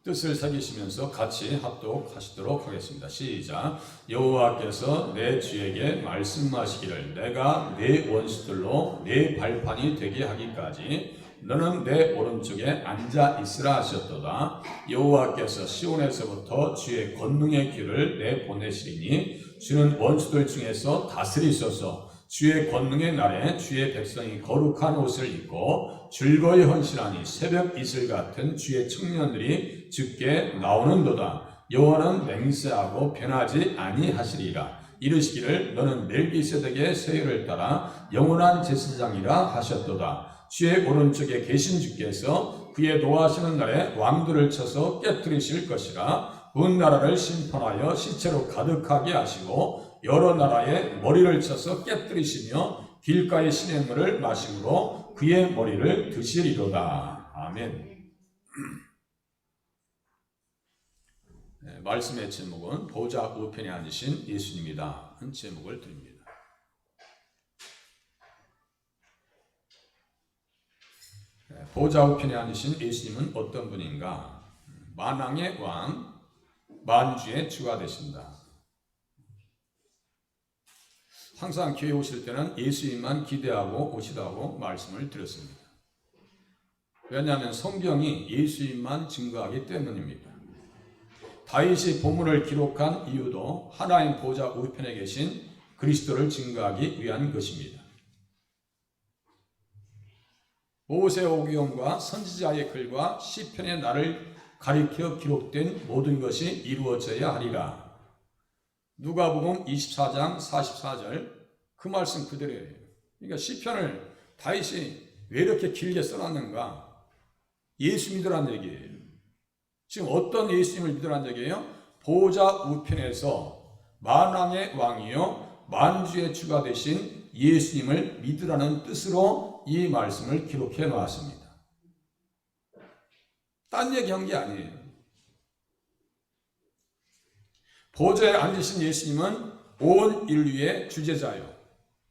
뜻을 새기시면서 같이 합독하시도록 하겠습니다. 시작. 여호와께서 내 주에게 말씀하시기를 내가 네 원수들로 네 발판이 되게 하기까지 너는 내 오른쪽에 앉아 있으라 하셨도다. 여호와께서 시온에서부터 주의 권능의 길을 내보내시리니 주는 원수들 중에서 다스리소서. 주의 권능의 날에 주의 백성이 거룩한 옷을 입고 즐거이 헌신하니 새벽 이슬 같은 주의 청년들이 주께 나오는도다. 여호와는 맹세하고 변하지 아니하시리라. 이르시기를 너는 멜기세덱의 세율을 따라 영원한 제사장이라 하셨도다. 주의 오른쪽에 계신 주께서 그의 노하시는 날에 왕들을 쳐서 깨뜨리실 것이라. 온 나라를 심판하여 시체로 가득하게 하시고 여러 나라의 머리를 쳐서 깨뜨리시며 길가의 시냇물을 마심으로 그의 머리를 드시리로다. 아멘. 네, 말씀의 제목은 보좌 우편에 앉으신 예수님이다. 한 제목을 드립니다. 네, 보좌 우편에 앉으신 예수님은 어떤 분인가? 만왕의 왕, 만주의 주가 되신다. 항상 교회 오실 때는 예수님만 기대하고 오시라고 말씀을 드렸습니다. 왜냐하면 성경이 예수님만 증거하기 때문입니다. 다윗이 본문을 기록한 이유도 하나님 보좌 우편에 계신 그리스도를 증거하기 위한 것입니다. 모세오경과 선지자의 글과 시편의 날을 가리켜 기록된 모든 것이 이루어져야 하리라. 누가복음 24장 44절 그 말씀 그대로예요. 그러니까 시편을 다윗이 왜 이렇게 길게 써놨는가? 예수 믿으란 얘기예요. 지금 어떤 예수님을 믿으란 얘기예요? 보좌 우편에서 만왕의 왕이요 만주의 주가 되신 예수님을 믿으라는 뜻으로 이 말씀을 기록해 놓았습니다. 딴 얘기한 게 아니에요. 보좌에 앉으신 예수님은 온 인류의 주재자요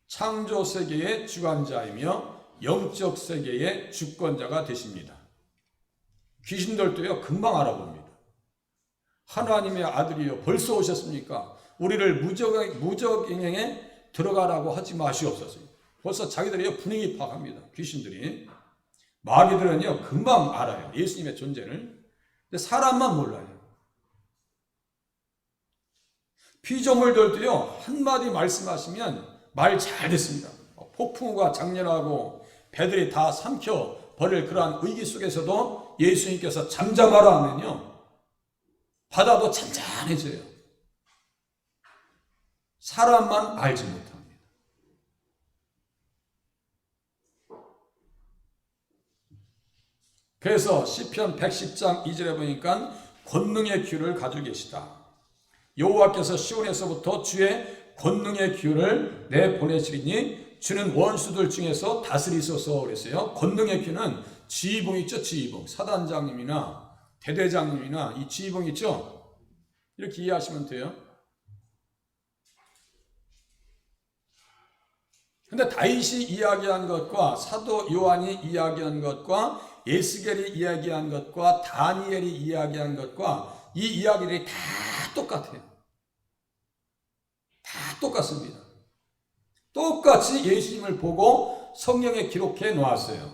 창조 세계의 주관자이며 영적 세계의 주권자가 되십니다. 귀신들도요 금방 알아봅니다. 하나님의 아들이요 벌써 오셨습니까? 우리를 무적행에 들어가라고 하지 마시옵소서. 벌써 자기들이 분위기 파악합니다. 귀신들이. 마귀들은요 금방 알아요. 예수님의 존재를. 근데 사람만 몰라요. 피조물들도요 한마디 말씀하시면 말 잘 듣습니다. 폭풍우가 장렬하고 배들이 다 삼켜 버릴 그러한 위기 속에서도 예수님께서 잠잠하라 하면요 바다도 잔잔해져요. 사람만 알지 못합니다. 그래서 시편 110장 2절에 보니까 권능의 기운을 가지고 계시다. 여호와께서 시온에서부터 주의 권능의 기운을 내보내시리니 주는 원수들 중에서 다스리소서 그랬어요. 권능의 기운은 지휘봉 있죠. 지휘봉. 사단장님이나 대대장님이나 이 지휘봉 있죠. 이렇게 이해하시면 돼요. 근데 다윗이 이야기한 것과 사도 요한이 이야기한 것과 에스겔이 이야기한 것과 다니엘이 이야기한 것과 이 이야기들이 다 똑같아요. 다 똑같습니다. 똑같이 예수님을 보고 성경에 기록해 놓았어요.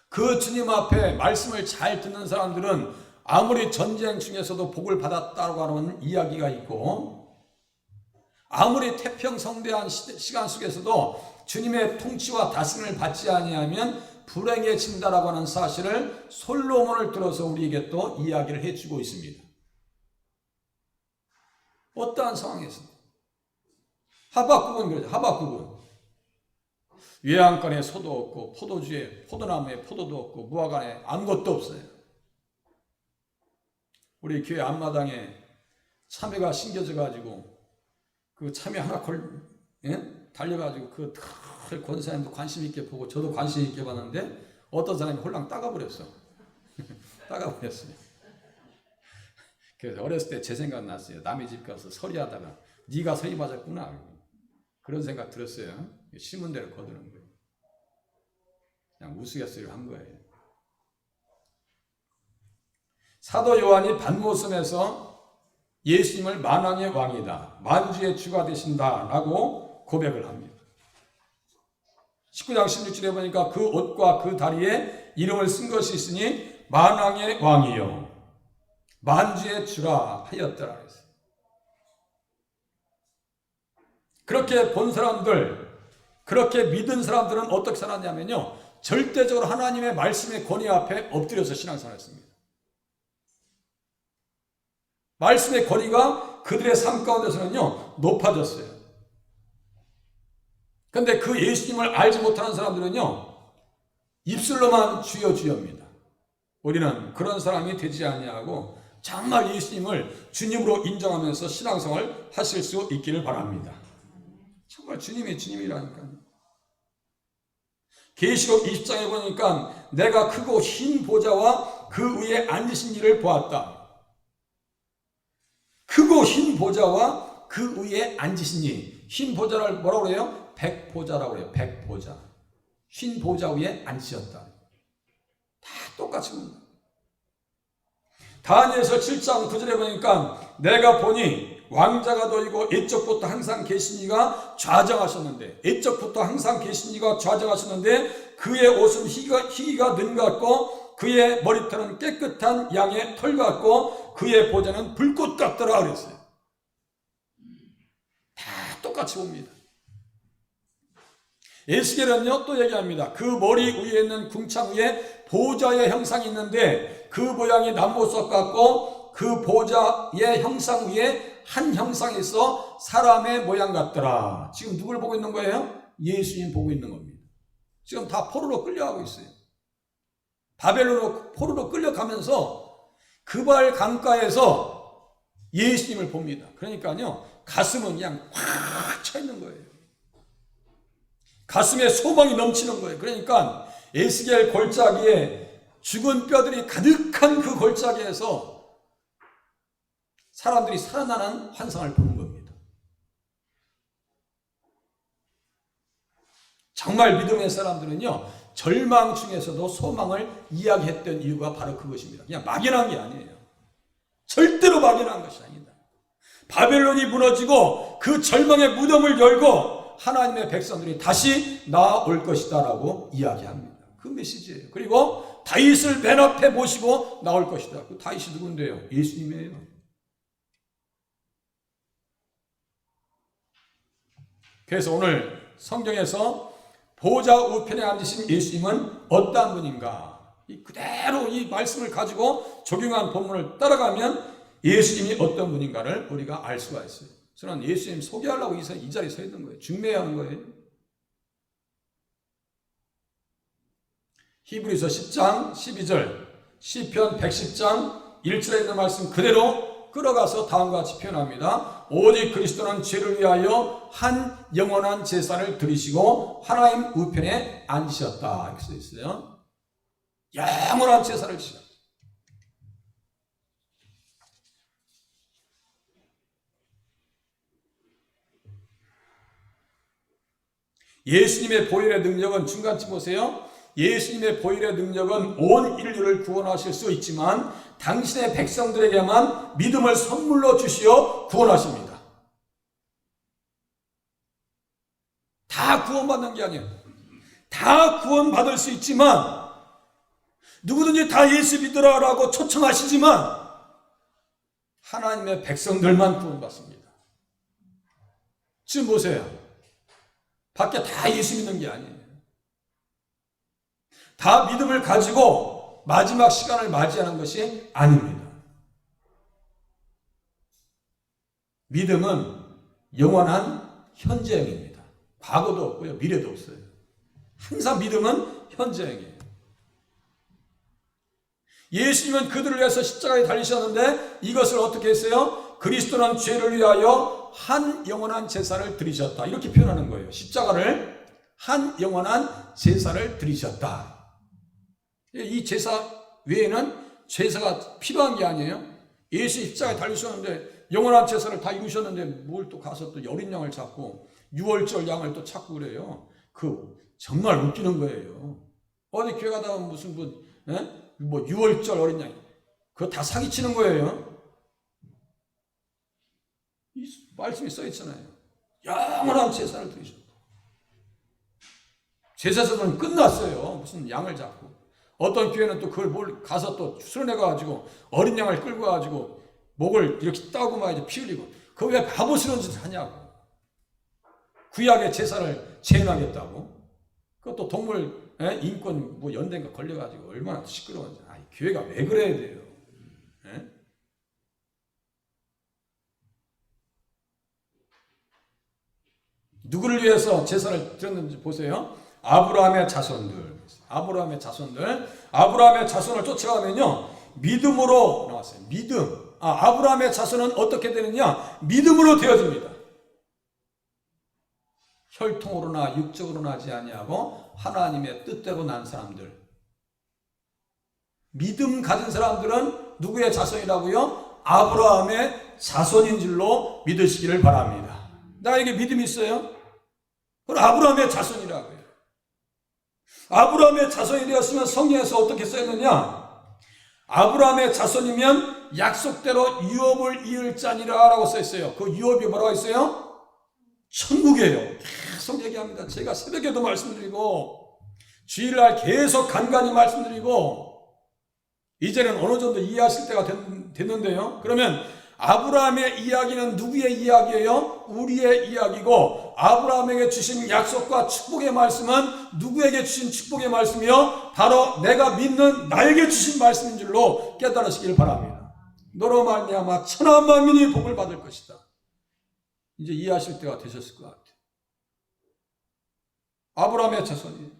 그 주님 앞에 말씀을 잘 듣는 사람들은 아무리 전쟁 중에서도 복을 받았다고 하는 이야기가 있고 아무리 태평성대한 시간 속에서도 주님의 통치와 다스림을 받지 아니하면 불행해진다라고 하는 사실을 솔로몬을 들어서 우리에게 또 이야기를 해주고 있습니다. 어떠한 상황에서 하박국은 그러죠. 하박국은 외양간에 소도 없고 포도주에 포도나무에 포도도 없고 무화과에 아무것도 없어요. 우리 교회 앞마당에 참외가 심겨져 가지고 그 참외 하나 달려가지고 그 권사님도 관심 있게 보고 저도 관심 있게 봤는데 어떤 사람이 홀랑 따가버렸어. 따가버렸어요. 그래서 어렸을 때 제 생각 났어요. 남의 집 가서 서리하다가 네가 서리 맞았구나. 그런 생각 들었어요. 심은 대로 거두는 거예요. 그냥 우스갯소리를 한 거예요. 사도 요한이 반모섬에서 예수님을 만왕의 왕이다, 만주의 주가 되신다라고 고백을 합니다. 19장 16절에 보니까 그 옷과 그 다리에 이름을 쓴 것이 있으니 만왕의 왕이요 만주의 주라 하였더라. 그렇게 본 사람들, 그렇게 믿은 사람들은 어떻게 살았냐면요, 절대적으로 하나님의 말씀의 권위 앞에 엎드려서 신앙생활했습니다. 말씀의 권위가 그들의 삶 가운데서는요 높아졌어요. 그런데 그 예수님을 알지 못하는 사람들은요 입술로만 주여 주여입니다. 우리는 그런 사람이 되지 아니하고 정말 예수님을 주님으로 인정하면서 신앙생활 하실 수 있기를 바랍니다. 정말 주님이 주님이라니까요. 계시록 20장에 보니까 내가 크고 흰 보좌와 그 위에 앉으신 이를 보았다. 크고 흰 보좌와 그 위에 앉으신 이, 흰 보좌를 뭐라고 그래요? 백보좌라고 그래요. 백보좌. 흰 보좌 위에 앉으셨다. 다 똑같이 봅니다. 다니엘서 7장 9절에 보니까 내가 보니 왕자가 도이고 옛적부터 항상 계신 이가 좌정하셨는데, 옛적부터 항상 계신 이가 좌정하셨는데 그의 옷은 희기가 는 같고 그의 머리털은 깨끗한 양의 털 같고 그의 보좌는 불꽃 같더라 그랬어요. 다 똑같이 봅니다. 에스겔은요 또 얘기합니다. 그 머리 위에 있는 궁창 위에 보좌의 형상이 있는데 그 모양이 남보석 같고 그 보좌의 형상 위에 한 형상이 있어 사람의 모양 같더라. 지금 누굴 보고 있는 거예요? 예수님 보고 있는 겁니다. 지금 다 포로로 끌려가고 있어요. 바벨론으로 포로로 끌려가면서 그발 강가에서 예수님을 봅니다. 그러니까요 가슴은 그냥 꽉 차 있는 거예요. 가슴에 소망이 넘치는 거예요. 그러니까 에스겔 골짜기에 죽은 뼈들이 가득한 그 골짜기에서 사람들이 살아나는 환상을 보는 겁니다. 정말 믿음의 사람들은요 절망 중에서도 소망을 이야기했던 이유가 바로 그것입니다. 그냥 막연한 게 아니에요. 절대로 막연한 것이 아니다. 바벨론이 무너지고 그 절망의 무덤을 열고 하나님의 백성들이 다시 나올 것이다 라고 이야기합니다. 그 메시지예요. 그리고 다윗을 맨 앞에 모시고 나올 것이다. 그 다윗이 누군데요? 예수님이에요. 그래서 오늘 성경에서 보좌 우편에 앉으신 예수님은 어떠한 분인가? 그대로 이 말씀을 가지고 적용한 본문을 따라가면 예수님이 어떤 분인가를 우리가 알 수가 있어요. 저는 예수님 소개하려고 이 자리에 서 있는 거예요. 중매하는 거예요. 히브리서 10장 12절, 시편 110장 1절에 있는 말씀 그대로 끌어가서 다음과 같이 표현합니다. 오직 그리스도는 죄를 위하여 한 영원한 제사를 드리시고 하나님 우편에 앉으셨다. 이렇게 써 있어요. 영원한 제사를 지셨다. 예수님의 보혈의 능력은 중간쯤 보세요. 예수님의 보혈의 능력은 온 인류를 구원하실 수 있지만 당신의 백성들에게만 믿음을 선물로 주시어 구원하십니다. 다 구원받는 게 아니에요. 다 구원받을 수 있지만 누구든지 다 예수 믿으라라고 초청하시지만 하나님의 백성들만 구원받습니다. 지금 보세요. 밖에 다 예수 믿는 게 아니에요. 다 믿음을 가지고 마지막 시간을 맞이하는 것이 아닙니다. 믿음은 영원한 현재형입니다. 과거도 없고요. 미래도 없어요. 항상 믿음은 현재형이에요. 예수님은 그들을 위해서 십자가에 달리셨는데 이것을 어떻게 했어요? 그리스도는 죄를 위하여 한 영원한 제사를 드리셨다. 이렇게 표현하는 거예요. 십자가를 한 영원한 제사를 드리셨다. 이 제사 외에는 제사가 필요한 게 아니에요. 예수 십자가에 달리셨는데 영원한 제사를 다 이루셨는데 뭘 또 가서 또 여린 양을 잡고 6월절 양을 또 찾고 그래요. 그 정말 웃기는 거예요. 어디 교회 가다 무슨 뭐 6월절 어린 양이 그거 다 사기치는 거예요. 이 말씀이 써 있잖아요. 영원한 제사를 드리셨다. 제사는 끝났어요. 무슨 양을 잡고. 어떤 교회는 또 그걸 가서 또 수련해가지고 어린 양을 끌고 가지고 목을 이렇게 따고 막 이제 피 흘리고. 그거 왜 바보스러운 짓을 하냐고. 구약의 제사를 재현하겠다고. 그것도 동물 인권 뭐 연대인가 걸려가지고 얼마나 시끄러운지. 교회가 왜 그래야 돼요? 누구를 위해서 제사를 드렸는지 보세요. 아브라함의 자손들. 아브라함의 자손을 쫓아가면요. 믿음으로 나왔어요. 믿음. 아브라함의 자손은 어떻게 되느냐? 믿음으로 되어집니다. 혈통으로나 육적으로나 하지 아니하고 하나님의 뜻대로 난 사람들. 믿음 가진 사람들은 누구의 자손이라고요? 아브라함의 자손인 줄로 믿으시기를 바랍니다. 나에게 믿음이 있어요? 그건 아브라함의 자손이라고요. 아브라함의 자손이 되었으면 성경에서 어떻게 써있느냐? 아브라함의 자손이면 약속대로 유업을 이을 자니라 라고 써있어요. 그 유업이 뭐라고 있어요? 천국이에요. 계속 얘기합니다. 제가 새벽에도 말씀드리고 주일날 계속 간간히 말씀드리고 이제는 어느 정도 이해하실 때가 됐는데요. 그러면 아브라함의 이야기는 누구의 이야기예요? 우리의 이야기고 아브라함에게 주신 약속과 축복의 말씀은 누구에게 주신 축복의 말씀이요? 바로 내가 믿는 나에게 주신 말씀인 줄로 깨달으시길 바랍니다. 너로 말미암아 천하 만민이 복을 받을 것이다. 이제 이해하실 때가 되셨을 것 같아요. 아브라함의 자손이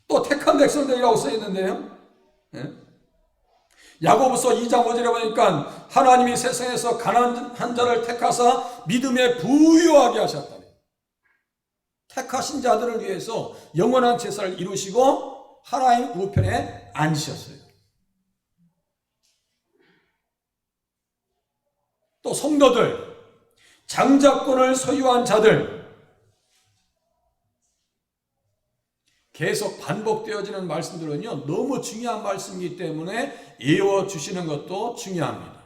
또 택한 백성들이라고 써있는데요. 야고보서 2장 5절에 보니까 하나님이 세상에서 가난한 자를 택하사 믿음에 부유하게 하셨다. 택하신 자들을 위해서 영원한 제사를 이루시고 하나님 우편에 앉으셨어요. 또 성도들, 장자권을 소유한 자들, 계속 반복되어지는 말씀들은요, 너무 중요한 말씀이기 때문에 외워주시는 것도 중요합니다.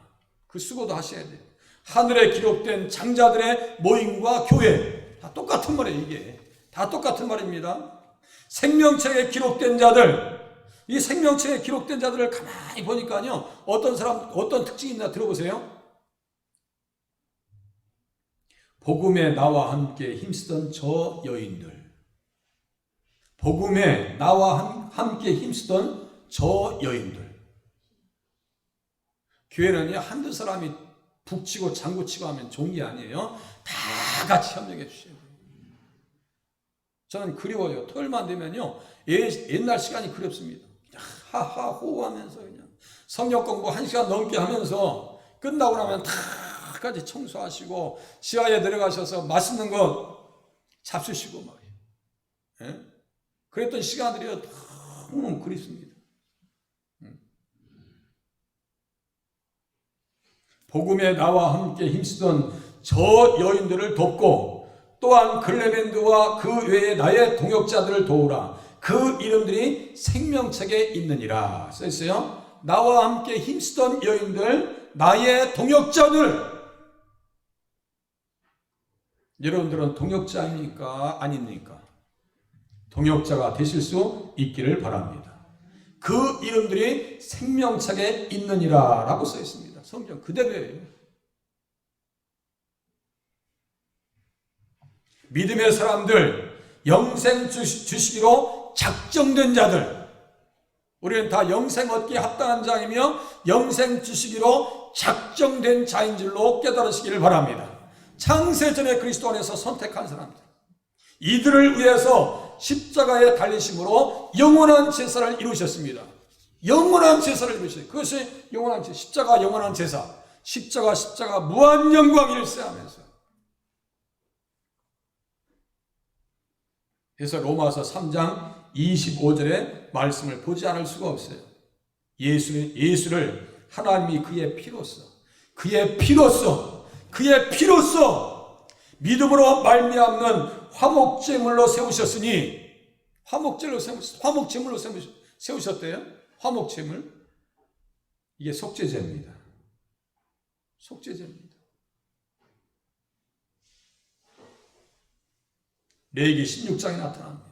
그 수고도 하셔야 돼요. 하늘에 기록된 장자들의 모임과 교회, 다 똑같은 말이에요, 이게. 다 똑같은 말입니다. 생명책에 기록된 자들, 이 생명책에 기록된 자들을 가만히 보니까요, 어떤 특징이 있나 들어보세요. 복음에 나와 함께 힘쓰던 저 여인들, 복음에 나와 함께 힘쓰던 저 여인들. 교회는요, 한두 사람이 북치고 장구치고 하면 좋은 게 아니에요. 다 같이 협력해 주셔야 돼요. 저는 그리워요. 토요일만 되면요, 옛날 시간이 그립습니다. 그냥 하하 호호하면서 그냥 성경 공부 1시간 넘게 하면서 끝나고 나면 다 같이 청소하시고 지하에 내려가셔서 맛있는 거 잡수시고 말이에요. 예? 그랬던 시간들이 너무 그립습니다. 복음에 나와 함께 힘쓰던 저 여인들을 돕고 또한 글레멘드와 그 외에 나의 동역자들을 도우라. 그 이름들이 생명책에 있느니라 써있어요. 나와 함께 힘쓰던 여인들, 나의 동역자들. 여러분들은 동역자입니까? 아닙니까? 동역자가 되실 수 있기를 바랍니다. 그 이름들이 생명책에 있느니라 라고 써 있습니다. 성경 그대로예요. 믿음의 사람들, 영생 주시기로 작정된 자들, 우리는 다 영생 얻기에 합당한 자이며 영생 주시기로 작정된 자인 줄로 깨달으시기를 바랍니다. 창세전에 그리스도 안에서 선택한 사람들, 이들을 위해서 십자가에 달리심으로 영원한 제사를 이루셨습니다. 영원한 제사를 이루셨어요. 그것이 영원한 제사, 십자가 영원한 제사, 십자가 무한 영광 일세하면서. 그래서 로마서 3장 25절의 말씀을 보지 않을 수가 없어요. 예수를 하나님이 그의 피로써 믿음으로 말미암는 화목제물로 세우셨으니, 화목제물로 세우셨대요. 화목제물. 이게 속죄제입니다. 속죄제입니다. 레위기 16장에 나타납니다.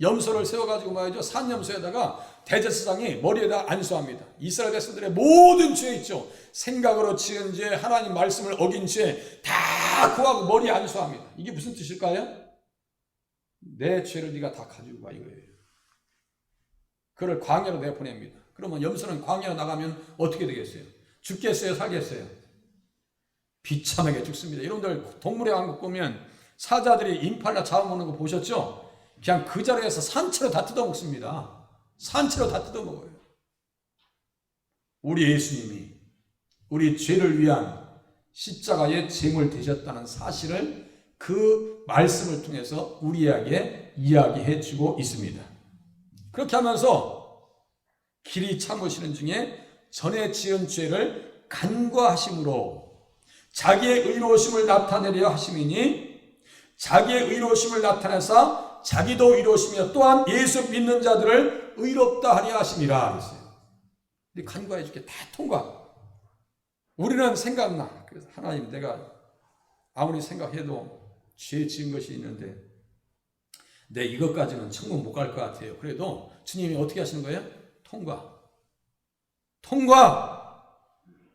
염소를 세워가지고 말이죠. 산염소에다가 대제사장이 머리에다 안수합니다. 이스라엘 백성들의 모든 죄 있죠. 생각으로 지은 죄, 하나님 말씀을 어긴 죄 다 구하고 머리에 안수합니다. 이게 무슨 뜻일까요? 내 죄를 네가 다 가지고 가 이거예요. 그를 광야로 내보냅니다. 그러면 염소는 광야로 나가면 어떻게 되겠어요? 죽겠어요? 살겠어요? 비참하게 죽습니다. 여러분들 동물의 왕국 보면 사자들이 임팔라 잡아먹는 거 보셨죠? 그냥 그 자리에서 산채로 다 뜯어먹습니다. 산채로 다 뜯어먹어요. 우리 예수님이 우리 죄를 위한 십자가의 제물 되셨다는 사실을 그 말씀을 통해서 우리에게 이야기해 주고 있습니다. 그렇게 하면서 길이 참으시는 중에 전에 지은 죄를 간과하심으로 자기의 의로우심을 나타내려 하심이니 자기의 의로우심을 나타내사 자기도 의로우시며 또한 예수 믿는 자들을 의롭다 하려 하심이라 그랬어요. 간과해 줄게 다 통과. 우리는 생각나. 그래서 하나님 내가 아무리 생각해도 죄 지은 것이 있는데 내 이것까지는 천국 못 갈 것 같아요. 그래도 주님이 어떻게 하시는 거예요? 통과.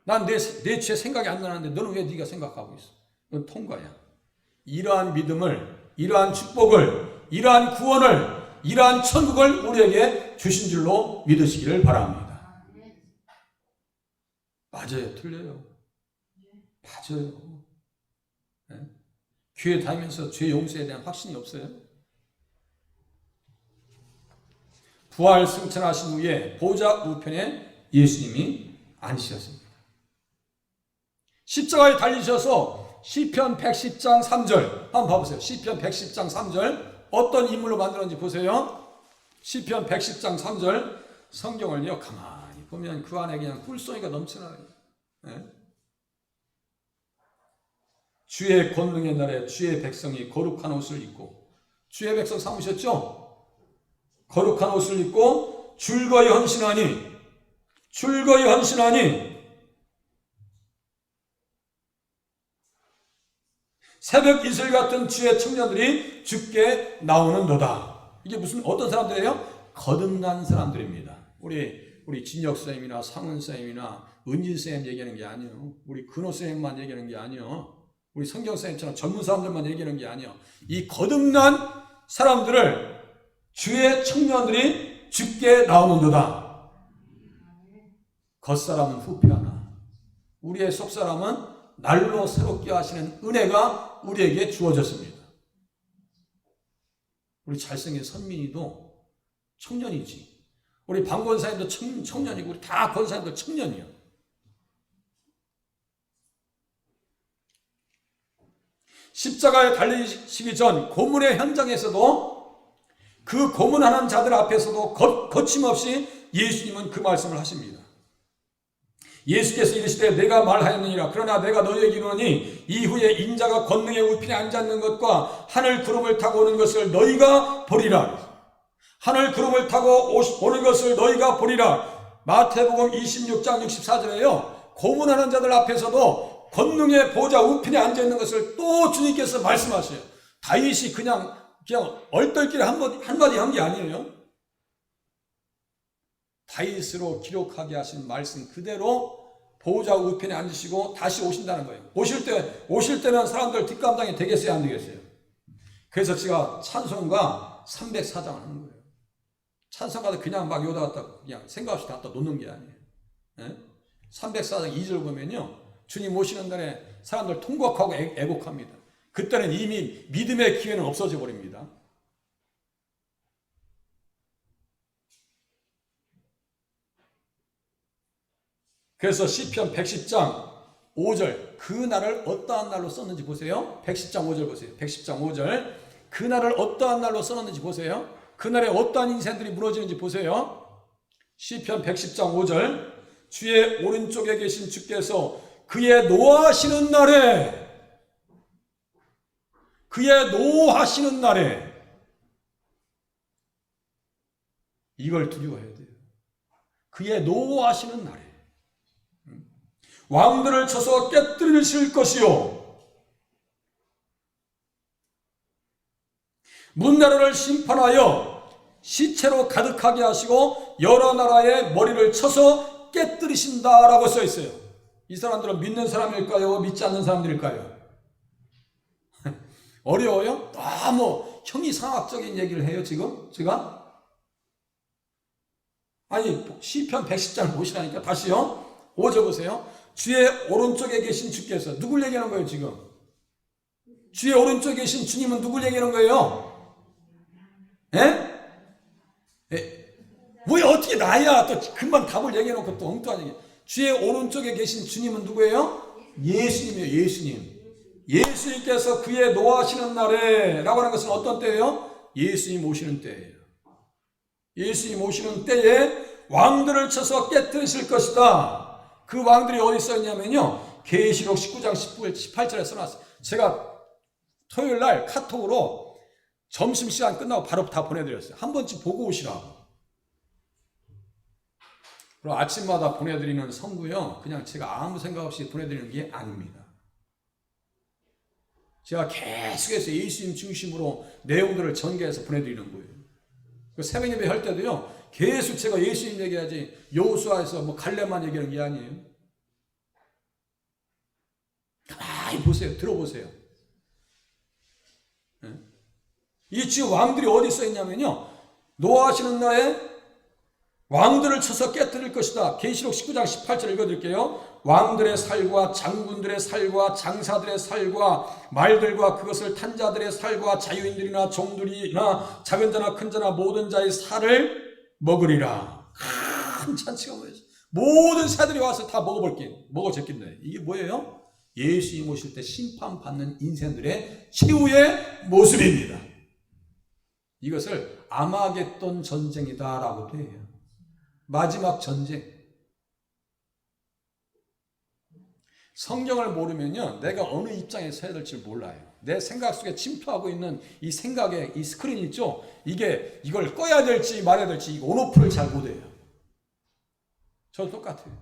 난 내 죄 생각이 안 나는데 너는 왜 네가 생각하고 있어? 그건 통과야. 이러한 믿음을, 이러한 축복을, 이러한 구원을, 이러한 천국을 우리에게 주신 줄로 믿으시기를 바랍니다. 맞아요? 틀려요? 맞아요. 네? 교회 다니면서 죄 용서에 대한 확신이 없어요? 부활 승천하신 후에 보좌 우편에 예수님이 앉으셨습니다. 십자가에 달리셔서 시편 110장 3절 한번 봐보세요. 시편 110장 3절 어떤 인물로 만들었는지 보세요. 시편 110장 3절 성경을요 가만히 보면 그 안에 그냥 꿀송이가 넘쳐나요. 네? 주의 권능의 날에 주의 백성이 거룩한 옷을 입고 주의 백성 삼으셨죠? 거룩한 옷을 입고 줄거이 헌신하니 새벽 이슬 같은 주의 청년들이 주께 나오는도다. 이게 무슨 어떤 사람들이에요? 거듭난 사람들입니다. 우리 진혁쌤이나 상은쌤이나 은진쌤 얘기하는 게 아니에요. 우리 근호쌤만 얘기하는 게 아니에요. 우리 성경쌤처럼 전문 사람들만 얘기하는 게 아니에요. 이 거듭난 사람들을 주의 청년들이 주께 나오는도다. 겉사람은 후피하나 우리의 속사람은 날로 새롭게 하시는 은혜가 우리에게 주어졌습니다. 우리 잘생긴 선민이도 청년이지. 우리 방 권사님도 청년이고 우리 다 권사님도 청년이요. 십자가에 달리시기 전 고문의 현장에서도 그 고문하는 자들 앞에서도 거침없이 예수님은 그 말씀을 하십니다. 예수께서 이르시되 내가 말하였느니라. 그러나 내가 너희에게 이르노니 이후에 인자가 권능의 우편에 앉았는 것과 하늘 구름을 타고 오는 것을 너희가 보리라. 하늘 구름을 타고 오는 것을 너희가 보리라. 마태복음 26장 64절에요. 고문하는 자들 앞에서도 권능의 보좌 우편에 앉아있는 것을 또 주님께서 말씀하셔요. 다윗이 그냥 얼떨결에 한마디 한 게 아니에요. 다윗으로 기록하게 하신 말씀 그대로 보좌 우편에 앉으시고 다시 오신다는 거예요. 오실 때는 사람들 뒷감당이 되겠어요, 안 되겠어요? 그래서 제가 찬송가 304장을 하는 거예요. 찬송가도 그냥 막 요다 갖다 그냥 생각 없이 갖다 놓는 게 아니에요. 네? 304장 2절 보면요. 주님 오시는 날에 사람들 통곡하고 애곡합니다. 그때는 이미 믿음의 기회는 없어져 버립니다. 그래서 시편 110장 5절 그 날을 어떠한 날로 썼는지 보세요. 110장 5절 보세요. 110장 5절 그 날을 어떠한 날로 썼는지 보세요. 그날에 어떠한 인생들이 무너지는지 보세요. 시편 110장 5절 주의 오른쪽에 계신 주께서 그의 노하시는 날에 이걸 두려워해야 돼요. 그의 노하시는 날에 왕들을 쳐서 깨뜨리실 것이요 문나라를 심판하여 시체로 가득하게 하시고 여러 나라의 머리를 쳐서 깨뜨리신다라고 써 있어요. 이 사람들은 믿는 사람일까요? 믿지 않는 사람들일까요? 어려워요? 너무 형이상학적인 얘기를 해요 지금? 제가? 아니 시편 110장 보시라니까. 다시요. 5절 보세요. 주의 오른쪽에 계신 주께서 누굴 얘기하는 거예요 지금? 주의 오른쪽에 계신 주님은 누굴 얘기하는 거예요? 예? 왜 어떻게 나야 또 금방 답을 얘기해놓고 또 엉뚱한 얘기. 주의 오른쪽에 계신 주님은 누구예요? 예수님이에요. 예수님. 예수님께서 그의 노하시는 날에 라고 하는 것은 어떤 때예요? 예수님 오시는 때예요. 예수님 오시는 때에 왕들을 쳐서 깨뜨리실 것이다. 그 왕들이 어디 써있냐면요 계시록 19장 18절에 써놨어요. 제가 토요일 날 카톡으로 점심시간 끝나고 바로 다 보내드렸어요. 한 번쯤 보고 오시라고. 그리고 아침마다 보내드리는 선구요 그냥 제가 아무 생각 없이 보내드리는 게 아닙니다. 제가 계속해서 예수님 중심으로 내용들을 전개해서 보내드리는 거예요. 그 새벽 예배 할 때도요 계속 제가 예수님 얘기하지 여호수아에서 뭐 갈렙만 얘기하는 게 아니에요. 가만히 보세요. 들어보세요. 이 지금 왕들이 어디 써 있냐면요 노하시는 날에 왕들을 쳐서 깨뜨릴 것이다. 계시록 19장 18절 읽어드릴게요. 왕들의 살과 장군들의 살과 장사들의 살과 말들과 그것을 탄 자들의 살과 자유인들이나 종들이나 작은 자나 큰 자나 모든 자의 살을 먹으리라. 큰 잔치가 뭐였어? 모든 새들이 와서 다 먹어 제낀다. 이게 뭐예요? 예수님 오실 때 심판받는 인생들의 최후의 모습입니다. 이것을 아마겟돈 전쟁이다라고도 해요. 마지막 전쟁. 성경을 모르면요 내가 어느 입장에 서야 될지 몰라요. 내 생각 속에 침투하고 있는 이 생각의 이 스크린 있죠? 이걸 꺼야 될지 말아야 될지 온오프를 잘 못해요. 저도 똑같아요.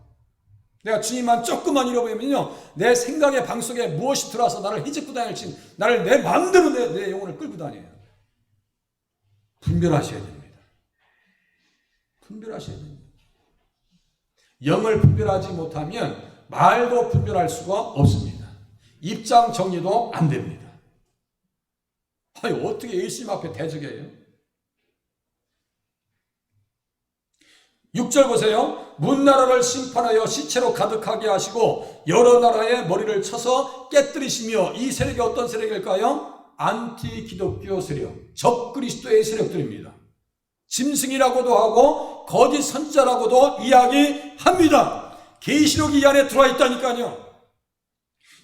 내가 주님만 조금만 잃어버리면요 내 생각의 방 속에 무엇이 들어와서 나를 휘젓고 다닐지 나를 내 마음대로 내 영혼을 끌고 다녀요. 분별하셔야 됩니다. 분별하셔야 됩니다. 영을 분별하지 못하면 말도 분별할 수가 없습니다. 입장 정리도 안 됩니다. 아니 어떻게 예수님 앞에 대적해요? 6절 보세요. 문나라를 심판하여 시체로 가득하게 하시고 여러 나라의 머리를 쳐서 깨뜨리시며 이 세력이 어떤 세력일까요? 안티 기독교 세력, 적그리스도의 세력들입니다. 짐승이라고도 하고 거짓 선지자라고도 이야기합니다. 계시록이 이 안에 들어와 있다니까요.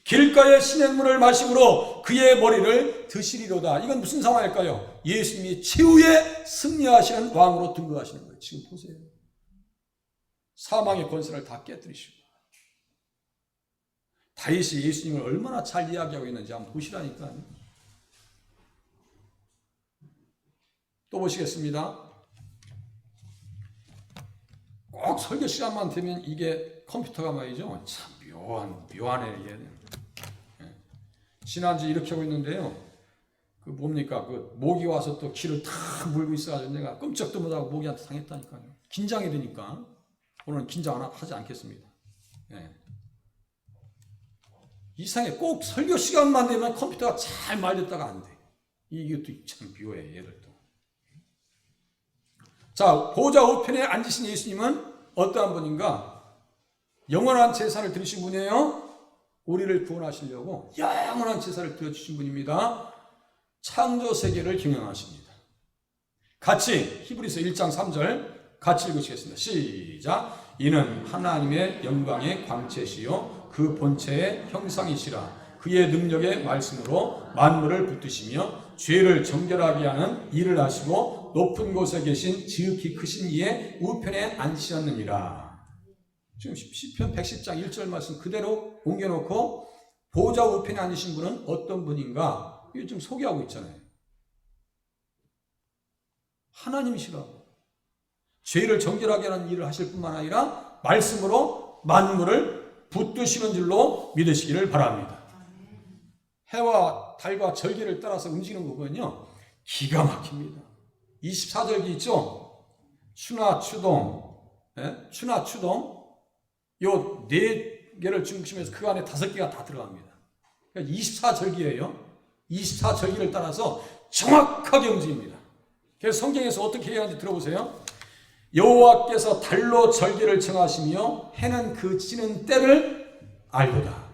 길가의 시냇물을 마시므로 그의 머리를 드시리로다. 이건 무슨 상황일까요? 예수님이 최후에 승리하시는 왕으로 등극하시는 거예요. 지금 보세요. 사망의 권세를 다 깨뜨리시고 다윗이 예수님을 얼마나 잘 이야기하고 있는지 한번 보시라니까요. 또 보시겠습니다. 꼭 설교 시간만 되면 이게 컴퓨터가 말이죠. 참 묘하네 이게. 지난주 이렇게 하고 있는데요. 그 뭡니까? 그 모기 와서 또 귀를 탁 물고 있어가지고 내가 끔찍도 못하고 모기한테 당했다니까요. 긴장이 되니까 오늘은 긴장 하지 않겠습니다. 이상해. 꼭 설교 시간만 되면 컴퓨터가 잘 말렸다가 안 돼. 이것도 참 묘해 얘들도. 자, 보좌 우편에 앉으신 예수님은 어떠한 분인가? 영원한 제사를 드리신 분이에요. 우리를 구원하시려고 영원한 제사를 드려주신 분입니다. 창조 세계를 경영하십니다. 같이 히브리서 1장 3절 같이 읽으시겠습니다. 시작. 이는 하나님의 영광의 광채시요 그 본체의 형상이시라. 그의 능력의 말씀으로 만물을 붙드시며 죄를 정결하게 하는 일을 하시고 높은 곳에 계신 지극히 크신 이의 우편에 앉으셨느니라. 지금 시편 110장 1절 말씀 그대로 옮겨놓고 보좌 우편에 앉으신 분은 어떤 분인가? 이거 좀 소개하고 있잖아요. 하나님이시라고. 죄를 정결하게 하는 일을 하실 뿐만 아니라 말씀으로 만물을 붙드시는 줄로 믿으시기를 바랍니다. 해와 달과 절기를 따라서 움직이는 거거든요. 기가 막힙니다. 24절기 있죠? 추나 추동, 추나 추동, 요 4개를 중심해서 그 안에 5개가 다 들어갑니다. 그러니까 24절기예요. 24절기를 따라서 정확하게 움직입니다. 그래서 성경에서 어떻게 해야 하는지 들어보세요. 여호와께서 달로 절기를 정하시며 해는 그 지는 때를 알도다.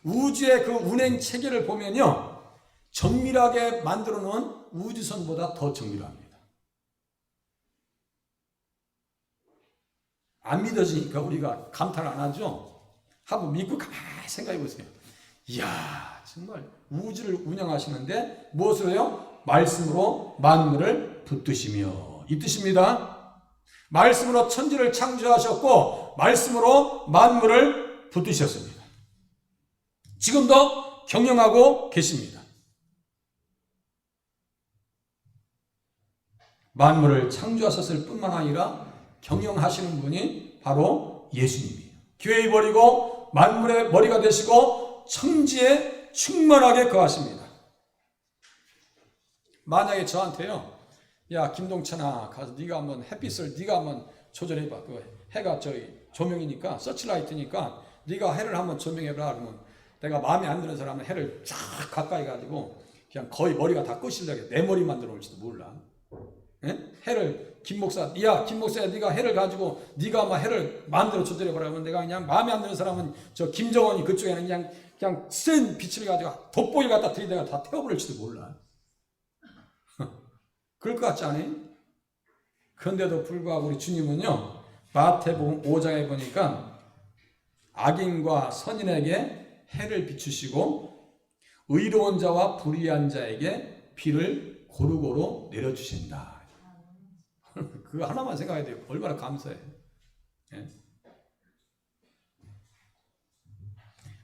우주의 그 운행 체계를 보면요, 정밀하게 만들어 놓은 우주선보다 더 정밀합니다. 안 믿어지니까 우리가 감탄 안 하죠? 한번 믿고 가만히 생각해 보세요. 이야, 정말 우주를 운영하시는데 무엇을 해요? 말씀으로 만물을 붙드시며, 이 뜻입니다. 말씀으로 천지를 창조하셨고 말씀으로 만물을 붙드셨습니다. 지금도 경영하고 계십니다. 만물을 창조하셨을 뿐만 아니라 경영하시는 분이 바로 예수님이에요. 교회에 버리고 만물의 머리가 되시고 천지에 충만하게 거하십니다. 만약에 저한테요, 야 김동찬아, 가서 네가 한번 햇빛을 네가 한번 조절해봐. 그 해가 조명이니까, 서치라이트니까 네가 해를 한번 조명해봐. 그러면 내가 마음에 안 드는 사람은 해를 쫙 가까이 가지고 그냥 거의 머리가 다 끄시려고 내 머리만 들어올지도 몰라. 해를 김 목사야 네가 해를 가지고 네가 막 해를 마음대로 조절해보라면 내가 그냥 마음에 안 드는 사람은 저 김정원이 그쪽에는 그냥 센 빛을 가지고 돋보기 갖다 들이다가 다 태워버릴지도 몰라. 그럴 것 같지 않아요? 그런데도 불구하고 우리 주님은요, 마태복음 5장에 보니까 악인과 선인에게 해를 비추시고 의로운 자와 불의한 자에게 비를 고루고루 내려주신다. 그거 하나만 생각해야 돼요. 얼마나 감사해요. 예?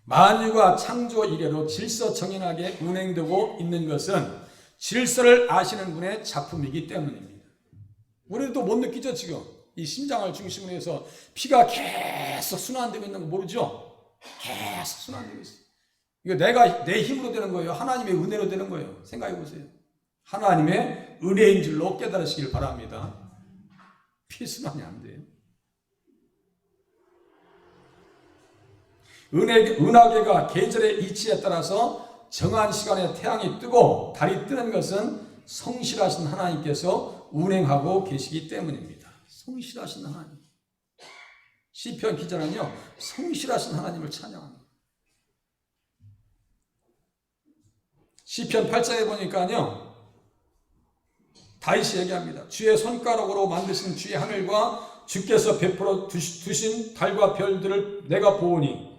만유가 창조 이래로 질서 정연하게 운행되고 있는 것은 질서를 아시는 분의 작품이기 때문입니다. 우리도 못 느끼죠, 지금? 이 심장을 중심으로 해서 피가 계속 순환되고 있는 거 모르죠? 계속 순환되고 있어요. 이거 내가 내 힘으로 되는 거예요? 하나님의 은혜로 되는 거예요? 생각해 보세요. 하나님의 은혜인 줄로 깨달으시길 바랍니다. 피순환이 안 돼요. 은하계가 계절의 이치에 따라서 정한 시간에 태양이 뜨고 달이 뜨는 것은 성실하신 하나님께서 운행하고 계시기 때문입니다. 성실하신 하나님. 시편 기자는요, 성실하신 하나님을 찬양합니다. 시편 8장에 보니까요, 다윗이 얘기합니다. 주의 손가락으로 만드신 주의 하늘과 주께서 베풀어 두신 달과 별들을 내가 보오니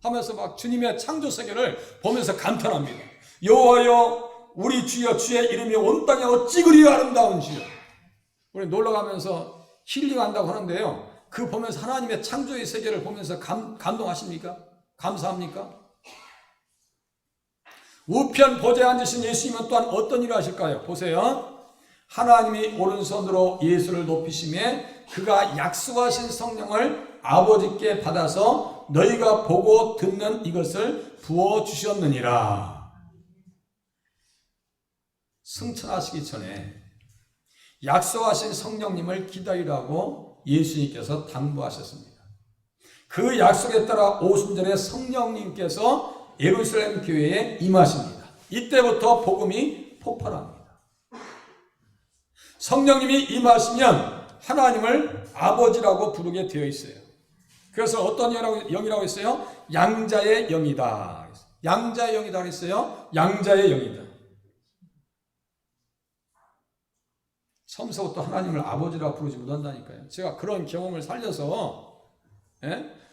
하면서 막 주님의 창조 세계를 보면서 감탄합니다. 여호와여, 우리 주여, 주의 이름이 온 땅에 어찌 그리 아름다운지요. 우리 놀러가면서 힐링한다고 하는데요, 그 보면서 하나님의 창조의 세계를 보면서 감동하십니까? 감사합니까? 우편 보좌에 앉으신 예수님은 또한 어떤 일을 하실까요? 보세요. 하나님이 오른손으로 예수를 높이심에 그가 약속하신 성령을 아버지께 받아서 너희가 보고 듣는 이것을 부어주셨느니라. 승천하시기 전에 약속하신 성령님을 기다리라고 예수님께서 당부하셨습니다. 그 약속에 따라 오순절에 성령님께서 예루살렘 교회에 임하십니다. 이때부터 복음이 폭발합니다. 성령님이 임하시면 하나님을 아버지라고 부르게 되어 있어요. 그래서 어떤 영이라고 했어요? 양자의 영이다. 양자의 영이다 그랬어요. 양자의 영이다. 처음서부터 하나님을 아버지라고 부르지 못한다니까요. 제가 그런 경험을 살려서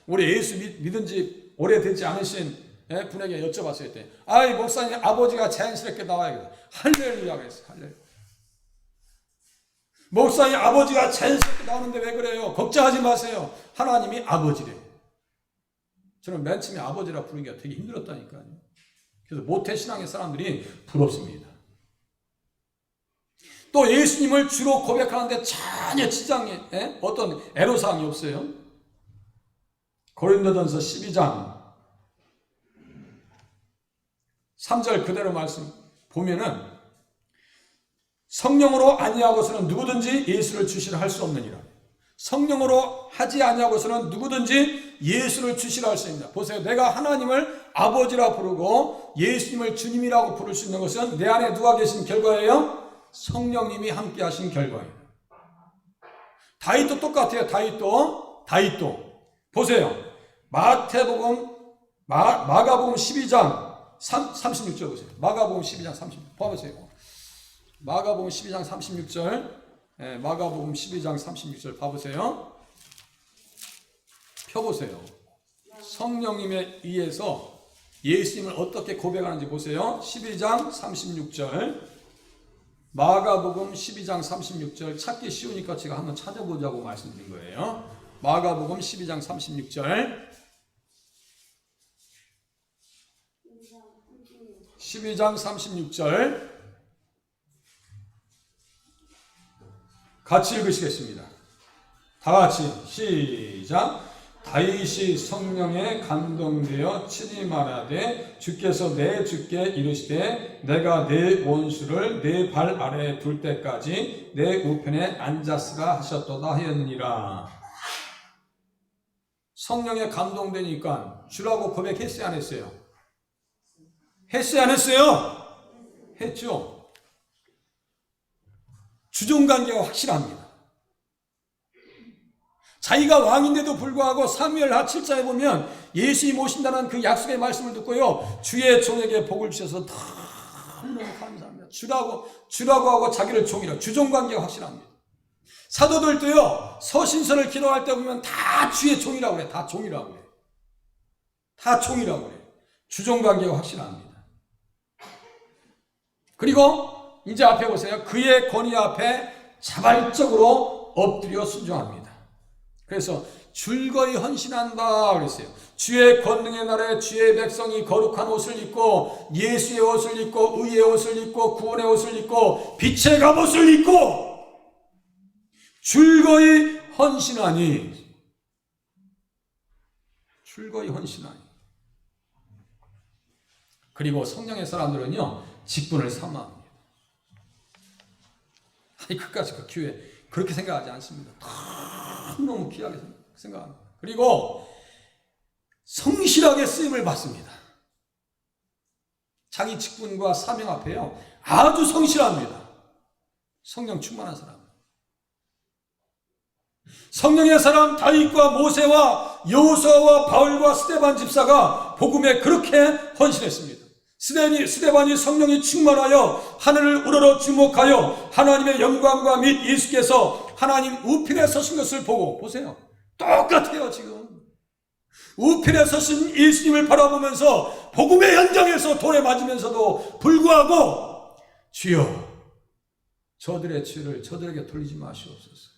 우리 예수 믿은 지 오래되지 않으신 분에게 여쭤봤어요. 그때 아이 목사님, 아버지가 자연스럽게 나와야겠다. 할렐루야 그랬어요. 할렐루야. 목사님, 아버지가 자연스럽게 나오는데 왜 그래요? 걱정하지 마세요. 하나님이 아버지래요. 저는 맨 처음에 아버지라 부르기가 되게 힘들었다니까요. 그래서 모태신앙의 사람들이 부럽습니다. 또 예수님을 주로 고백하는데 전혀 지장이 어떤 애로사항이 없어요. 고린도전서 12장 3절 그대로 말씀 보면은 성령으로 아니하고서는 누구든지 예수를 주시라 할 수 없느니라. 성령으로 하지 아니하고서는 누구든지 예수를 주시라 할 수 있느니라. 보세요. 내가 하나님을 아버지라 부르고 예수님을 주님이라고 부를 수 있는 것은 내 안에 누가 계신 결과예요? 성령님이 함께 하신 결과예요. 다윗도 똑같아요. 다윗도 보세요. 마가복음 12장 36절 보세요. 마가복음 12장 36절 봐보세요. 마가복음 12장 36절 마가복음 12장 36절 봐보세요. 펴보세요. 성령님에 의해서 예수님을 어떻게 고백하는지 보세요. 12장 36절 마가복음 12장 36절 찾기 쉬우니까 제가 한번 찾아보자고 말씀드린 거예요. 마가복음 12장 36절 12장 36절 같이 읽으시겠습니다. 다 같이 시작. 다윗이 성령에 감동되어 친히 말하되 주께서 내 주께 이르시되 내가 내 원수를 내 발 아래에 둘 때까지 내 우편에 앉았으라 하셨도다 하였느니라. 성령에 감동되니까 주라고 고백했어요, 안 했어요? 했어요, 안 했어요? 했죠. 주종관계가 확실합니다. 자기가 왕인데도 불구하고 사무엘하 7장에 보면 예수님 오신다는 그 약속의 말씀을 듣고요, 주의 종에게 복을 주셔서 너무 감사합니다. 주라고 하고 자기를 종이라고. 주종관계가 확실합니다. 사도들도요, 서신서를 기록할 때 보면 다 주의 종이라고 그래. 다 종이라고 그래. 다 종이라고 그래. 주종관계가 확실합니다. 그리고 이제 앞에 보세요. 그의 권위 앞에 자발적으로 엎드려 순종합니다. 그래서 줄거이 헌신한다 그랬어요. 주의 권능의 날에 주의 백성이 거룩한 옷을 입고 예수의 옷을 입고 의의 옷을 입고 구원의 옷을 입고 빛의 갑옷을 입고 줄거이 헌신하니. 줄거이 헌신하니. 그리고 성령의 사람들은요, 직분을 사모합니다. 끝까지 그 기회 그렇게 생각하지 않습니다. 너무 귀하게 생각합니다. 그리고 성실하게 쓰임을 받습니다. 자기 직분과 사명 앞에요, 아주 성실합니다. 성령 충만한 사람. 성령의 사람 다윗과 모세와 여호수아와 바울과 스데반 집사가 복음에 그렇게 헌신했습니다. 스데반이 성령이 충만하여 하늘을 우러러 주목하여 하나님의 영광과 및 예수께서 하나님 우편에 서신 것을 보고, 보세요. 똑같아요. 지금 우편에 서신 예수님을 바라보면서 복음의 현장에서 돌에 맞으면서도 불구하고 주여 저들의 죄를 저들에게 돌리지 마시옵소서.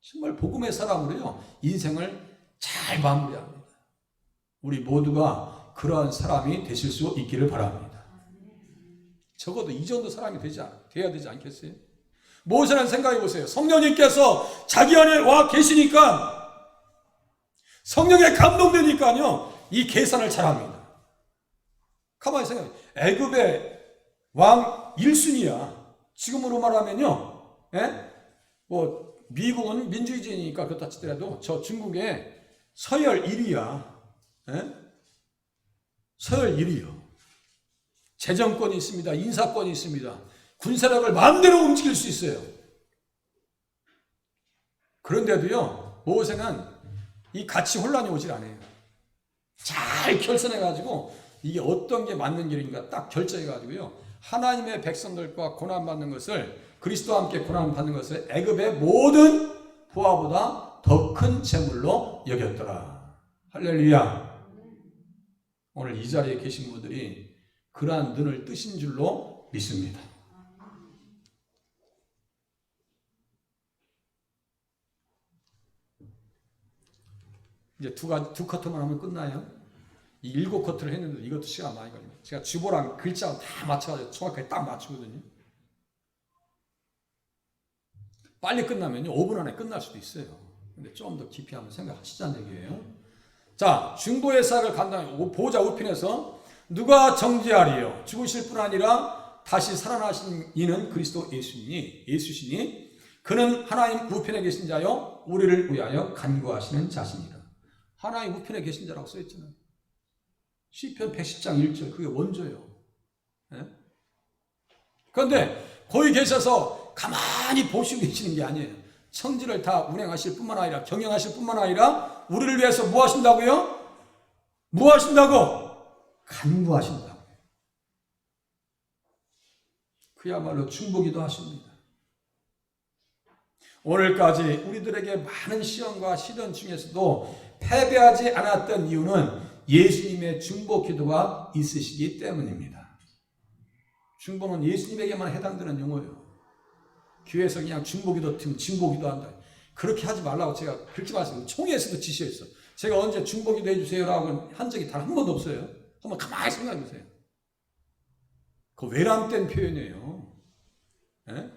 정말 복음의 사람으로요, 인생을 잘 마무리합니다. 우리 모두가 그러한 사람이 되실 수 있기를 바랍니다. 적어도 이 정도 사람이 돼야 되지 않겠어요? 무엇이라는 생각해 보세요. 성령님께서 자기 안에 와 계시니까, 성령에 감동되니까요, 이 계산을 잘합니다. 가만히 생각해. 애굽의 왕 1순위야. 지금으로 말하면요, 미국은 민주주의니까 그렇다 치더라도 저 중국의 서열 1위야. 서열 1위요. 재정권이 있습니다. 인사권이 있습니다. 군사력을 마음대로 움직일 수 있어요. 그런데도요, 모세는 이 가치 혼란이 오질 않아요. 잘 결선해가지고 이게 어떤 게 맞는 길인가 딱 결정해가지고요, 하나님의 백성들과 고난받는 것을, 그리스도와 함께 고난받는 것을 애굽의 모든 부하보다 더 큰 재물로 여겼더라. 할렐루야. 오늘 이 자리에 계신 분들이 그러한 눈을 뜨신 줄로 믿습니다. 이제 두 커트만 하면 끝나요. 이 7커트를 했는데 이것도 시간 많이 걸립니다. 제가 주보랑 글자랑 다 맞춰가지고 정확하게 딱 맞추거든요. 빨리 끝나면요 5분 안에 끝날 수도 있어요. 근데 좀 더 깊이 한번 생각하시자는 얘기예요. 자, 중보의 사역을 간단히 보호자 우편에서 누가 정죄하리요? 죽으실 뿐 아니라 다시 살아나신 이는 그리스도 예수시니 그는 하나님 우편에 계신 자요 우리를 위하여 간구하시는 자신이라. 하나님 우편에 계신 자라고 써있잖아요. 시편 110장 1절 그게 원조예요. 예? 그런데 거기 계셔서 가만히 보시고 계시는 게 아니에요. 천지를 다 운행하실 뿐만 아니라 경영하실 뿐만 아니라 우리를 위해서 뭐 하신다고요? 뭐 하신다고? 간구하신다고요. 그야말로 중보기도 하십니다. 오늘까지 우리들에게 많은 시험과 시련 중에서도 패배하지 않았던 이유는 예수님의 중보 기도가 있으시기 때문입니다. 중보는 예수님에게만 해당되는 용어예요. 교회에서 그냥 중보기도 팀 중보기도 한다. 그렇게 하지 말라고 제가 그렇게 말씀드려요. 총회에서도 지시했어. 제가 언제 중보기도 해주세요라고 한 적이 단 한 번도 없어요. 한번 가만히 생각해 보세요. 그 외람된 표현이에요. 예?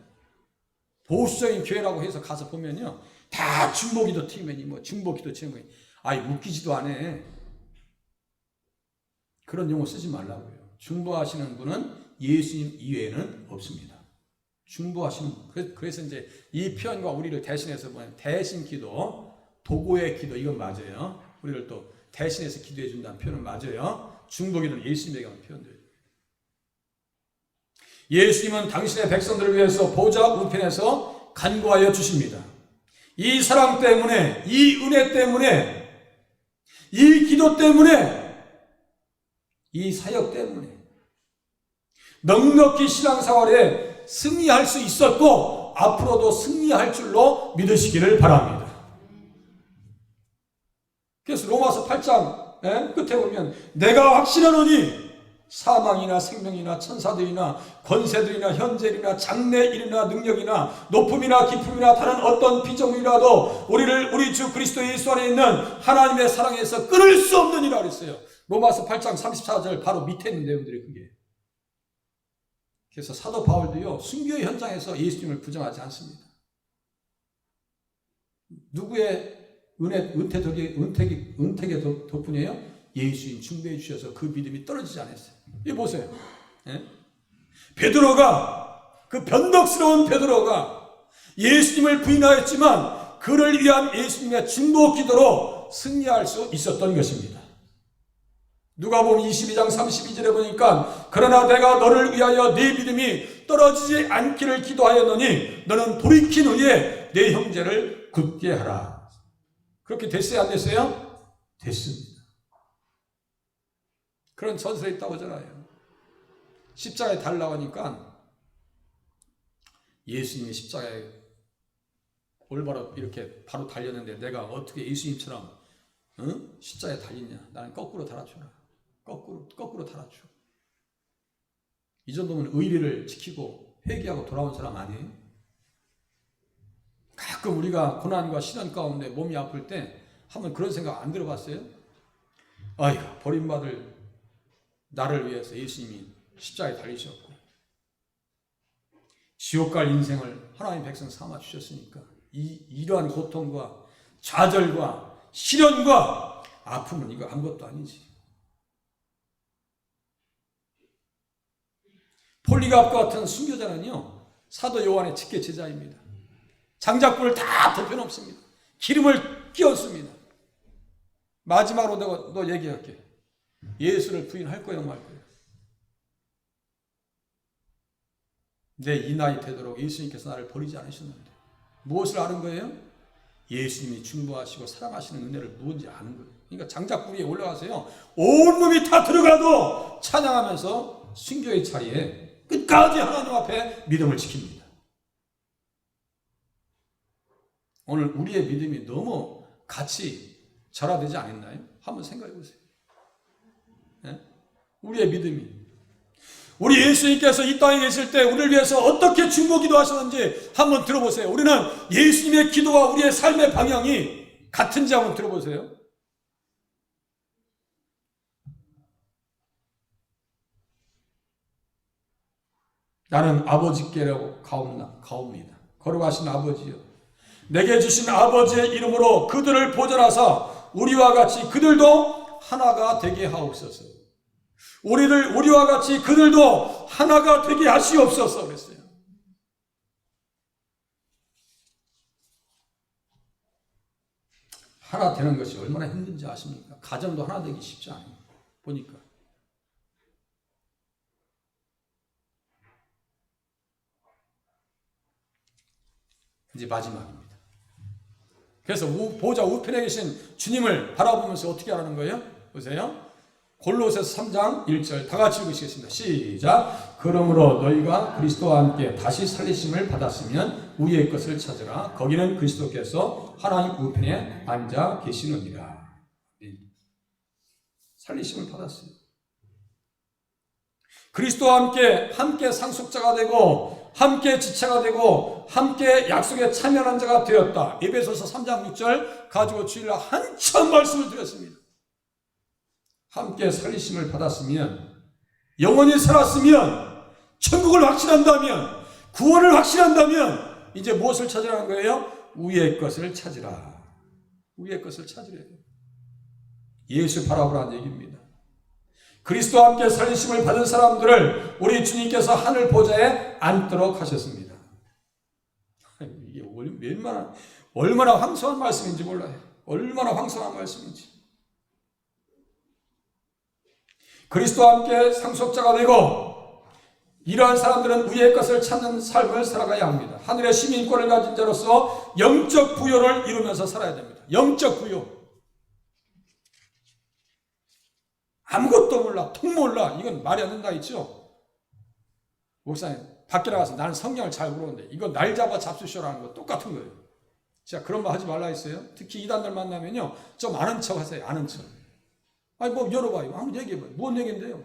보수적인 교회라고 해서 가서 보면요. 다 중보기도 팀이니 뭐 중보기도 팀이니 아이 웃기지도 않아. 그런 용어 쓰지 말라고요. 중보하시는 분은 예수님 이외에는 없습니다. 중보하시는 분. 그래서 이제 이 표현과 우리를 대신해서 보면 대신 기도, 도구의 기도 이건 맞아요. 우리를 또 대신해서 기도해 준다는 표현은 맞아요. 중보기도는 예수님에게만 표현돼요. 예수님은 당신의 백성들을 위해서 보좌 우편에서 간구하여 주십니다. 이 사랑 때문에, 이 은혜 때문에, 이 기도 때문에, 이 사역 때문에 넉넉히 신앙생활에 승리할 수 있었고 앞으로도 승리할 줄로 믿으시기를 바랍니다. 그래서 로마서 8장 끝에 보면 내가 확신하노니 사망이나 생명이나 천사들이나 권세들이나 현재이나 장래일이나 능력이나 높음이나 깊음이나 다른 어떤 비정이라도 우리를 우리 주 그리스도 예수 안에 있는 하나님의 사랑에서 끊을 수 없느니라 그랬어요. 로마서 8장 34절 바로 밑에 있는 내용들이 그게. 그래서 사도 바울도요 순교의 현장에서 예수님을 부정하지 않습니다. 누구의 은택의 덕분이에요? 예수님 중보해 주셔서 그 믿음이 떨어지지 않았어요. 이거 보세요. 예? 베드로가 그 변덕스러운 베드로가 예수님을 부인하였지만 그를 위한 예수님의 중보 기도로 승리할 수 있었던 것입니다. 누가복음 22장 32절에 보니까 그러나 내가 너를 위하여 네 믿음이 떨어지지 않기를 기도하였노니 너는 돌이킨 후에 네 형제를 굳게 하라. 그렇게 됐어요 안 됐어요? 됐습니다. 그런 전설이 있다고 하잖아요. 십자가에 달라고 하니까 예수님이 십자가에 올바로 이렇게 바로 달렸는데 내가 어떻게 예수님처럼 십자가에 달리냐. 나는 거꾸로 달아줘라. 거꾸로 달아줘. 이 정도면 의리를 지키고 회개하고 돌아온 사람 아니에요? 가끔 우리가 고난과 시련 가운데 몸이 아플 때 한번 그런 생각 안 들어봤어요? 아이고 버림받을 나를 위해서 예수님이 십자가에 달리셨고 지옥 갈 인생을 하나님 백성 삼아 주셨으니까 이러한 고통과 좌절과 시련과 아픔은 이거 아무것도 아니지. 폴리갑과 같은 순교자는요 사도 요한의 직계 제자입니다. 장작불을 다 덮여놓습니다. 기름을 끼얹습니다. 마지막으로 너 얘기할게. 예수를 부인할 거예요 말 거예요? 내 이 나이 되도록 예수님께서 나를 버리지 않으셨는데 무엇을 아는 거예요? 예수님이 중보하시고 사랑하시는 은혜를 무엇인지 아는 거예요. 그러니까 장작불 위에 올라가서요 온몸이 다 들어가도 찬양하면서 순교의 자리에 끝까지 하나님 앞에 믿음을 지킵니다. 오늘 우리의 믿음이 너무 같이 절하되지 않았나요? 한번 생각해 보세요. 네? 우리의 믿음이 우리 예수님께서 이 땅에 계실 때 우리를 위해서 어떻게 중보 기도하셨는지 한번 들어보세요. 우리는 예수님의 기도와 우리의 삶의 방향이 같은지 한번 들어보세요. 나는 아버지께로 가옵니다. 거룩하신 아버지여, 내게 주신 아버지의 이름으로 그들을 보존하사 우리와 같이 그들도 하나가 되게 하옵소서. 우리와 같이 그들도 하나가 되게 하시옵소서 그랬어요. 하나 되는 것이 얼마나 힘든지 아십니까? 가정도 하나 되기 쉽지 않아요. 보니까. 이제 마지막입니다. 그래서 보좌 우편에 계신 주님을 바라보면서 어떻게 하라는 거예요? 보세요. 골로새서 3장 1절 다 같이 읽으시겠습니다. 시작. 그러므로 너희가 그리스도와 함께 다시 살리심을 받았으면 위의 것을 찾으라. 거기는 그리스도께서 하나님 우편에 앉아 계시느니라. 살리심을 받았어요. 그리스도와 함께 상속자가 되고 함께 지체가 되고 함께 약속에 참여한 자가 되었다. 에베소서 3장 6절 가지고 주일날 한참 말씀을 드렸습니다. 함께 살리심을 받았으면, 영원히 살았으면, 천국을 확신한다면, 구원을 확신한다면 이제 무엇을 찾으라는 거예요? 위의 것을 찾으라. 위의 것을 찾으래요. 예수 바라보라는 얘기입니다. 그리스도와 함께 살리심을 받은 사람들을 우리 주님께서 하늘 보좌에 앉도록 하셨습니다. 이게 얼마나 황송한 말씀인지 몰라요. 얼마나 황송한 말씀인지. 그리스도와 함께 상속자가 되고 이러한 사람들은 위의 것을 찾는 삶을 살아가야 합니다. 하늘의 시민권을 가진 자로서 영적 부요를 이루면서 살아야 됩니다. 영적 부요. 아무것도 몰라, 통 몰라, 이건 말이 안 된다 있죠. 목사님 밖에 나가서 나는 성경을 잘 모르는데 이거 날 잡아 잡수쇼라는 거 똑같은 거예요. 자, 그런 말 하지 말라 했어요. 특히 이단들 만나면요, 좀 아는 척 하세요. 아는 척. 아니 뭐 열어봐요. 한번 얘기해봐요. 뭔 얘기인데요?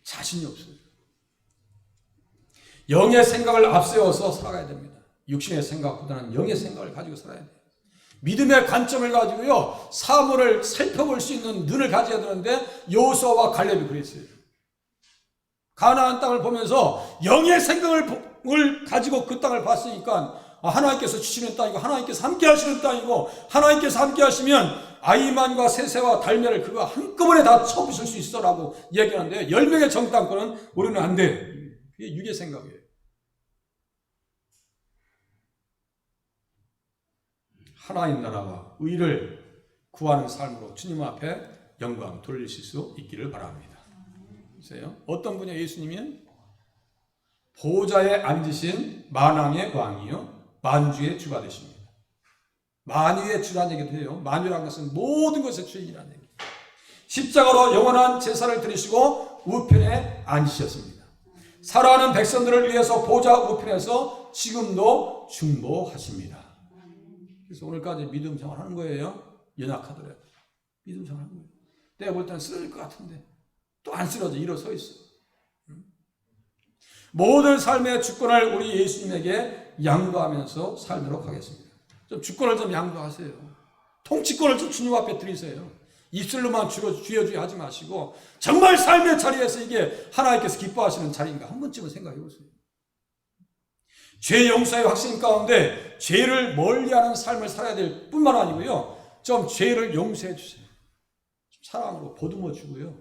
자신이 없어요. 영의 생각을 앞세워서 살아가야 됩니다. 육신의 생각보다는 영의 생각을 가지고 살아야 돼요. 믿음의 관점을 가지고요, 사물을 살펴볼 수 있는 눈을 가져야 되는데 여호수아와 갈렙이 그랬어요. 가나안 땅을 보면서 영의 생각을 가지고 그 땅을 봤으니까 하나님께서 주시는 땅이고 하나님께서 함께 하시는 땅이고 하나님께서 함께 하시면 아이만과 세세와 달매를 그가 한꺼번에 다 쳐부술 수 있어라고 얘기하는데 10명의 정탐꾼은 우리는 안 돼. 그게 육의 생각이에요. 하나님 나라와 의를 구하는 삶으로 주님 앞에 영광 돌리실 수 있기를 바랍니다. 보세요. 어떤 분이 예수님이 보좌에 앉으신 만왕의 왕이요 만주의 주가 되십니다. 만유의 주라는 얘기도 해요. 만유라는 것은 모든 것의 주인이라는 얘기. 십자가로 영원한 제사를 드리시고 우편에 앉으셨습니다. 살아가는 백성들을 위해서 보좌 우편에서 지금도 중보하십니다. 그래서 오늘까지 믿음 생활하는 거예요. 연약하더라도 믿음 생활하는 거예요. 내가 볼 때는 쓰러질 것 같은데 또 안 쓰러져 일어서 있어. 모든 삶의 주권을 우리 예수님에게 양도하면서 살도록 하겠습니다. 좀 주권을 좀 양도하세요. 통치권을 좀 주님 앞에 드리세요. 입술로만 주여주여 하지 마시고 정말 삶의 자리에서 이게 하나님께서 기뻐하시는 자리인가 한 번쯤은 생각해 보세요. 죄 용서의 확신 가운데 죄를 멀리하는 삶을 살아야 될 뿐만 아니고요, 좀 죄를 용서해 주세요. 사랑으로 보듬어 주고요,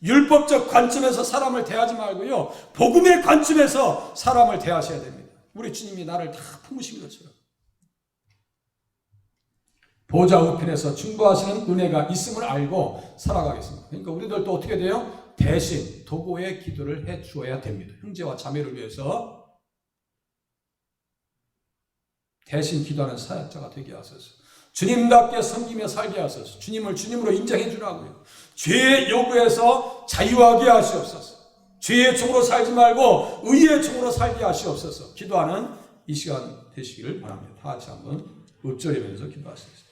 율법적 관점에서 사람을 대하지 말고요, 복음의 관점에서 사람을 대하셔야 됩니다. 우리 주님이 나를 다 품으신 것처럼 보좌 우편에서 중보하시는 은혜가 있음을 알고 살아가겠습니다. 그러니까 우리들도 어떻게 돼요? 대신 도고의 기도를 해 주어야 됩니다. 형제와 자매를 위해서 대신 기도하는 사역자가 되게 하소서. 주님답게 섬기며 살게 하소서. 주님을 주님으로 인정해 주라고요. 죄의 요구에서 자유하게 하시옵소서. 죄의 종으로 살지 말고 의의 종으로 살게 하시옵소서. 기도하는 이 시간 되시기를 바랍니다. 다 같이 한번 읊조리면서 기도하시겠습니다.